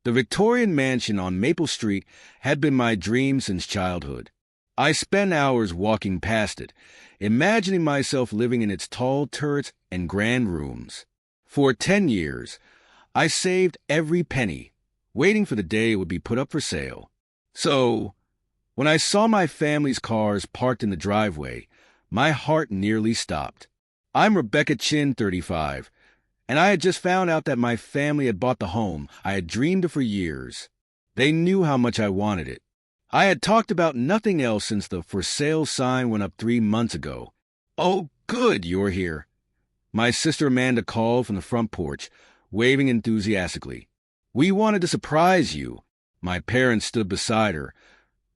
The Victorian mansion on Maple Street had been my dream since childhood. I spent hours walking past it, imagining myself living in its tall turrets and grand rooms. For 10 years, I saved every penny, waiting for the day it would be put up for sale. So, when I saw my family's cars parked in the driveway, my heart nearly stopped. I'm Rebecca Chin, 35, and I had just found out that my family had bought the home I had dreamed of for years. They knew how much I wanted it. I had talked about nothing else since the for sale sign went up 3 months ago. "Oh, good, you're here." My sister Amanda called from the front porch, waving enthusiastically. "We wanted to surprise you." My parents stood beside her,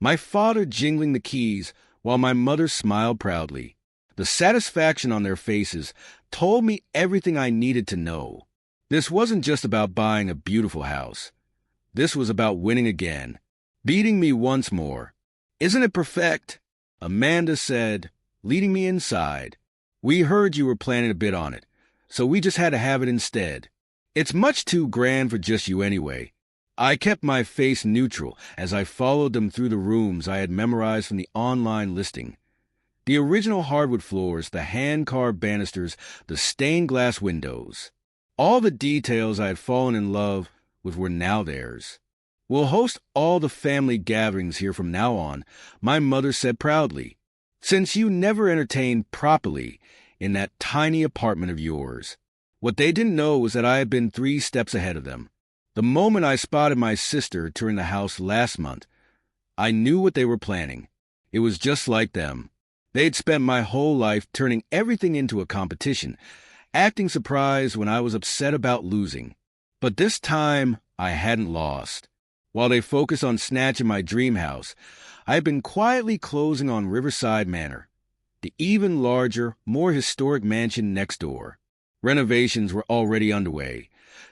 my father jingling the keys while my mother smiled proudly. The satisfaction on their faces told me everything I needed to know. This wasn't just about buying a beautiful house. This was about winning again, beating me once more. "Isn't it perfect?" Amanda said, leading me inside. "We heard you were planning a bid on it, so we just had to have it instead. It's much too grand for just you anyway." I kept my face neutral as I followed them through the rooms I had memorized from the online listing. The original hardwood floors, the hand-carved banisters, the stained glass windows. All the details I had fallen in love with were now theirs. "We'll host all the family gatherings here from now on," my mother said proudly, "since you never entertained properly in that tiny apartment of yours." What they didn't know was that I had been 3 steps ahead of them. The moment I spotted my sister touring the house last month, I knew what they were planning. It was just like them. They'd spent my whole life turning everything into a competition, acting surprised when I was upset about losing. But this time, I hadn't lost. While they focused on snatching my dream house, I had been quietly closing on Riverside Manor, the even larger, more historic mansion next door. Renovations were already underway,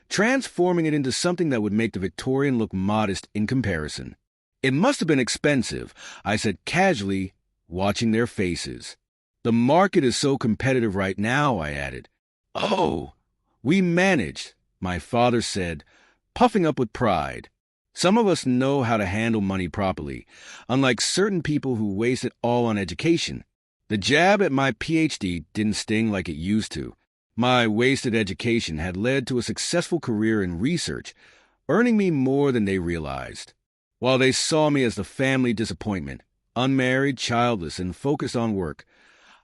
transforming it into something that would make the Victorian look modest in comparison. "It must have been expensive," I said casually, watching their faces. "The market is so competitive right now," I added. "Oh, we managed," my father said, puffing up with pride. "Some of us know how to handle money properly, unlike certain people who waste it all on education. The jab at my PhD didn't sting like it used to. My wasted education had led to a successful career in research, earning me more than they realized. While they saw me as the family disappointment, unmarried, childless, and focused on work,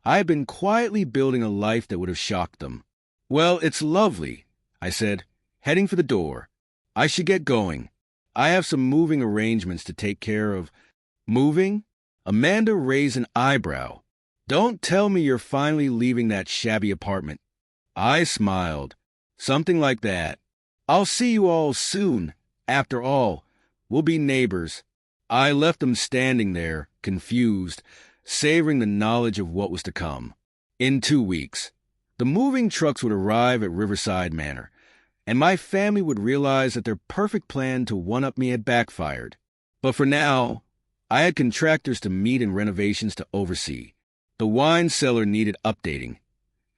I had been quietly building a life that would have shocked them. "Well, it's lovely," I said, heading for the door. "I should get going. I have some moving arrangements to take care of." "Moving?" Amanda raised an eyebrow. "Don't tell me you're finally leaving that shabby apartment." I smiled. "Something like that. I'll see you all soon. After all, we'll be neighbors." I left them standing there, confused, savoring the knowledge of what was to come. In 2 weeks, the moving trucks would arrive at Riverside Manor, and my family would realize that their perfect plan to one-up me had backfired. But for now, I had contractors to meet and renovations to oversee. The wine cellar needed updating,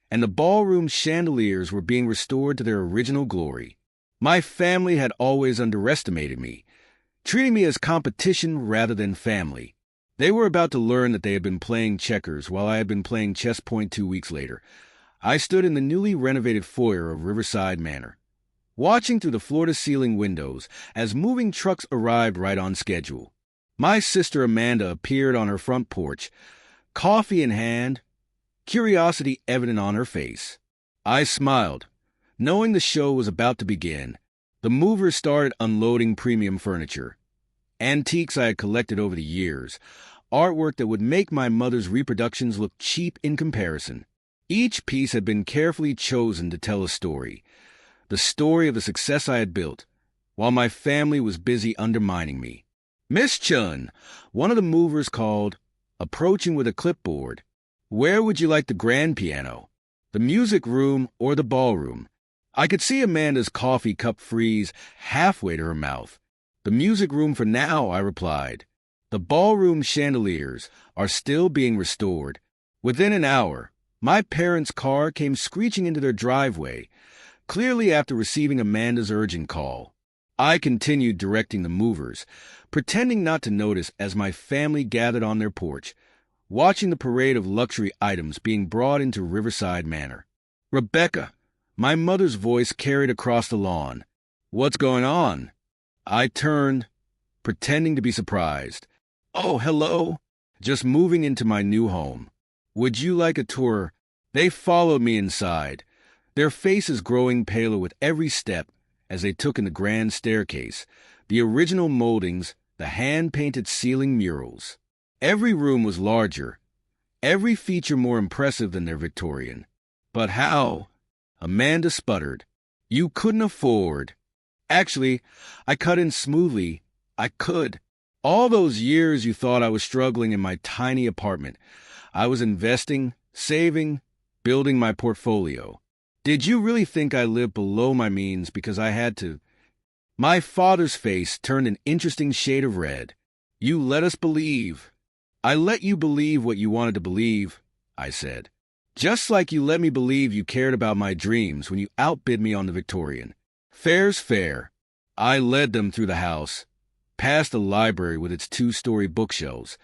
and the ballroom chandeliers were being restored to their original glory. My family had always underestimated me, treating me as competition rather than family. They were about to learn that they had been playing checkers while I had been playing chess point 2 weeks later. I stood in the newly renovated foyer of Riverside Manor, watching through the floor-to-ceiling windows as moving trucks arrived right on schedule. My sister Amanda appeared on her front porch, coffee in hand, curiosity evident on her face. I smiled, knowing the show was about to begin. The movers started unloading premium furniture, antiques I had collected over the years, artwork that would make my mother's reproductions look cheap in comparison. Each piece had been carefully chosen to tell a story, the story of the success I had built, while my family was busy undermining me. "Miss Chun," one of the movers called, approaching with a clipboard. "Where would you like the grand piano? The music room or the ballroom?" I could see Amanda's coffee cup freeze halfway to her mouth. "The music room for now," I replied. "The ballroom chandeliers are still being restored." Within an hour, my parents' car came screeching into their driveway, clearly after receiving Amanda's urgent call. I continued directing the movers, pretending not to notice as my family gathered on their porch, watching the parade of luxury items being brought into Riverside Manor. "Rebecca," my mother's voice carried across the lawn. "What's going on?" I turned, pretending to be surprised. "Oh, hello. Just moving into my new home. Would you like a tour?" They followed me inside, their faces growing paler with every step as they took in the grand staircase, the original moldings, the hand-painted ceiling murals. Every room was larger, every feature more impressive than their Victorian. "But how?" Amanda sputtered. "You couldn't afford." "Actually, I cut in smoothly. I could. All those years you thought I was struggling in my tiny apartment, I was investing, saving, building my portfolio. Did you really think I lived below my means because I had to?" My father's face turned an interesting shade of red. "You let us believe." "I let you believe what you wanted to believe," I said. "Just like you let me believe you cared about my dreams when you outbid me on the Victorian. Fair's fair." I led them through the house, past the library with its 2-story bookshelves,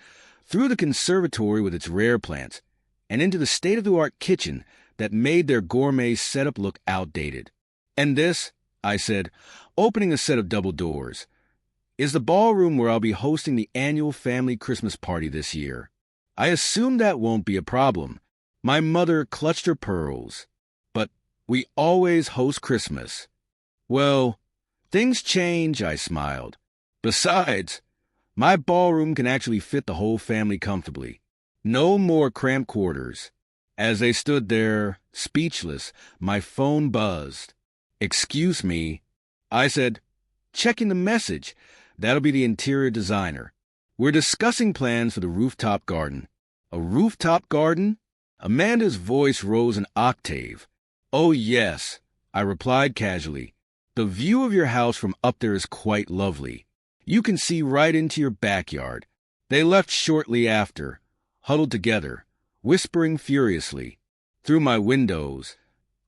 through the conservatory with its rare plants, and into the state-of-the-art kitchen that made their gourmet setup look outdated. "And this," I said, opening a set of double doors, "is the ballroom where I'll be hosting the annual family Christmas party this year. I assume that won't be a problem." My mother clutched her pearls. "But we always host Christmas." "Well, things change," I smiled. "Besides, my ballroom can actually fit the whole family comfortably. No more cramped quarters." As they stood there, speechless, my phone buzzed. "Excuse me," I said, checking the message. "That'll be the interior designer. We're discussing plans for the rooftop garden." "A rooftop garden?" Amanda's voice rose an octave. "Oh, yes," I replied casually. "The view of your house from up there is quite lovely. You can see right into your backyard." They left shortly after, huddled together, whispering furiously. Through my windows,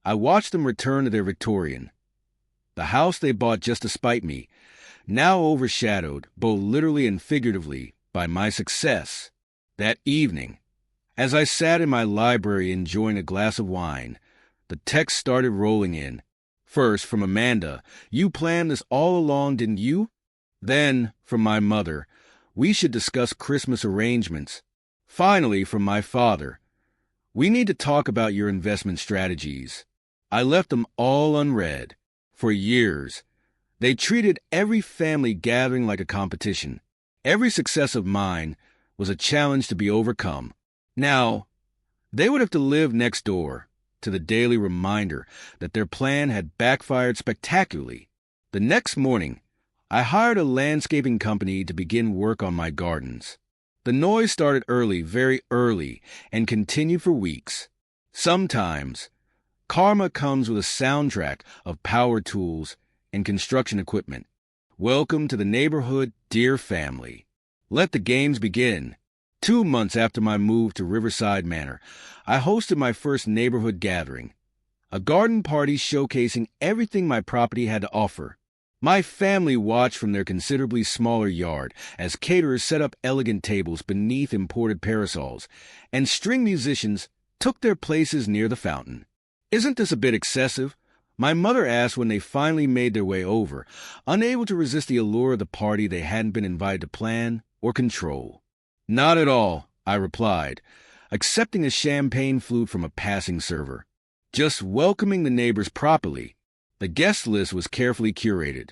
I watched them return to their Victorian. The house they bought just to spite me, now overshadowed, both literally and figuratively, by my success. That evening, as I sat in my library enjoying a glass of wine, the text started rolling in. First, from Amanda, "You planned this all along, didn't you?" Then, from my mother, "We should discuss Christmas arrangements." Finally, from my father, "We need to talk about your investment strategies." I left them all unread. For years, they treated every family gathering like a competition. Every success of mine was a challenge to be overcome. Now, they would have to live next door to the daily reminder that their plan had backfired spectacularly. The next morning, I hired a landscaping company to begin work on my gardens. The noise started early, very early, and continued for weeks. Sometimes, karma comes with a soundtrack of power tools and construction equipment. Welcome to the neighborhood, dear family. Let the games begin. 2 months after my move to Riverside Manor, I hosted my first neighborhood gathering, a garden party showcasing everything my property had to offer. My family watched from their considerably smaller yard as caterers set up elegant tables beneath imported parasols, and string musicians took their places near the fountain. "Isn't this a bit excessive?" my mother asked when they finally made their way over, unable to resist the allure of the party they hadn't been invited to plan or control. "Not at all," I replied, accepting a champagne flute from a passing server. "Just welcoming the neighbors properly." The guest list was carefully curated.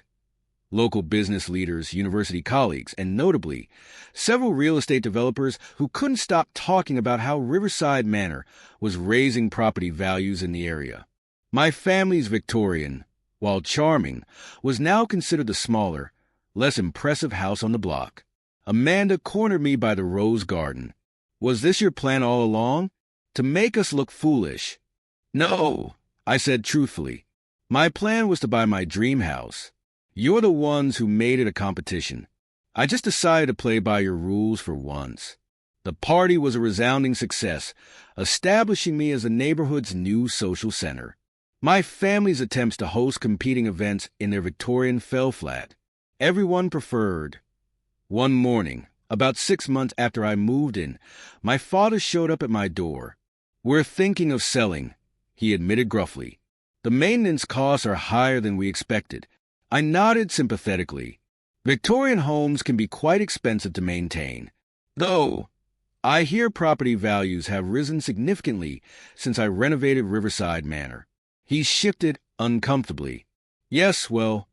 Local business leaders, university colleagues, and notably, several real estate developers who couldn't stop talking about how Riverside Manor was raising property values in the area. My family's Victorian, while charming, was now considered the smaller, less impressive house on the block. Amanda cornered me by the rose garden. "Was this your plan all along? To make us look foolish?" "No," I said truthfully. "My plan was to buy my dream house. You're the ones who made it a competition. I just decided to play by your rules for once." The party was a resounding success, establishing me as the neighborhood's new social center. My family's attempts to host competing events in their Victorian fell flat. Everyone preferred. One morning, about 6 months after I moved in, my father showed up at my door. "We're thinking of selling," he admitted gruffly. "The maintenance costs are higher than we expected." I nodded sympathetically. Victorian homes can be quite expensive to maintain. Though, I hear property values have risen significantly since I renovated Riverside Manor. He shifted uncomfortably. "Yes, well,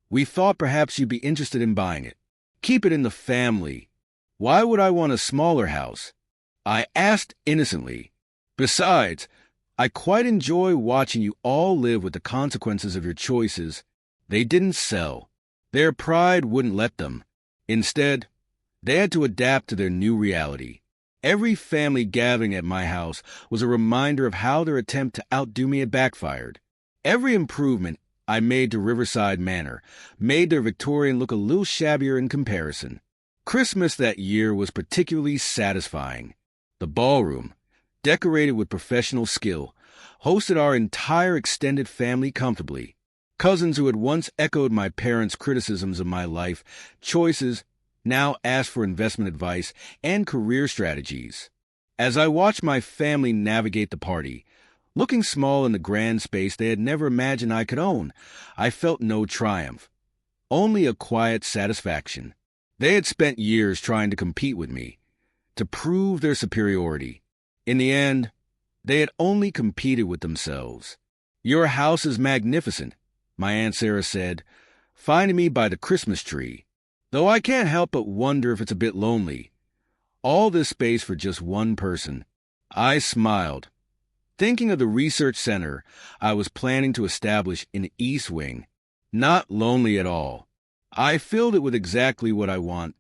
we thought perhaps you'd be interested in buying it. Keep it in the family. Why would I want a smaller house?" I asked innocently. "Besides, I quite enjoy watching you all live with the consequences of your choices." They didn't sell. Their pride wouldn't let them. Instead, they had to adapt to their new reality. Every family gathering at my house was a reminder of how their attempt to outdo me had backfired. Every improvement I made to Riverside Manor made their Victorian look a little shabbier in comparison. Christmas that year was particularly satisfying. The ballroom, decorated with professional skill, hosted our entire extended family comfortably. Cousins who had once echoed my parents' criticisms of my life choices now asked for investment advice and career strategies. As I watched my family navigate the party, looking small in the grand space they had never imagined I could own, I felt no triumph, only a quiet satisfaction. They had spent years trying to compete with me, to prove their superiority. In the end, they had only competed with themselves. "Your house is magnificent," my Aunt Sarah said, finding me by the Christmas tree. "Though I can't help but wonder if it's a bit lonely. All this space for just one person." I smiled, thinking of the research center I was planning to establish in the East Wing. Not lonely at all. I filled it with exactly what I want,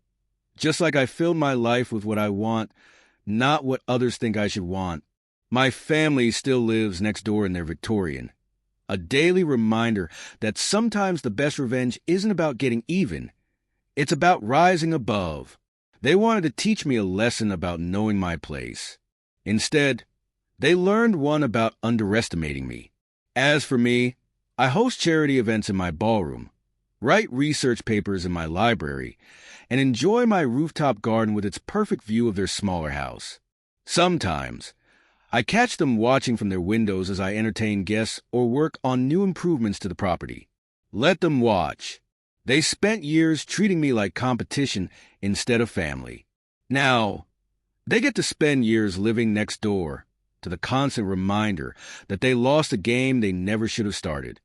just like I filled my life with what I want, not what others think I should want. My family still lives next door in their Victorian. A daily reminder that sometimes the best revenge isn't about getting even. It's about rising above. They wanted to teach me a lesson about knowing my place. Instead, they learned one about underestimating me. As for me, I host charity events in my ballroom, write research papers in my library, and enjoy my rooftop garden with its perfect view of their smaller house. Sometimes, I catch them watching from their windows as I entertain guests or work on new improvements to the property. Let them watch. They spent years treating me like competition instead of family. Now, they get to spend years living next door to the constant reminder that they lost a game they never should have started.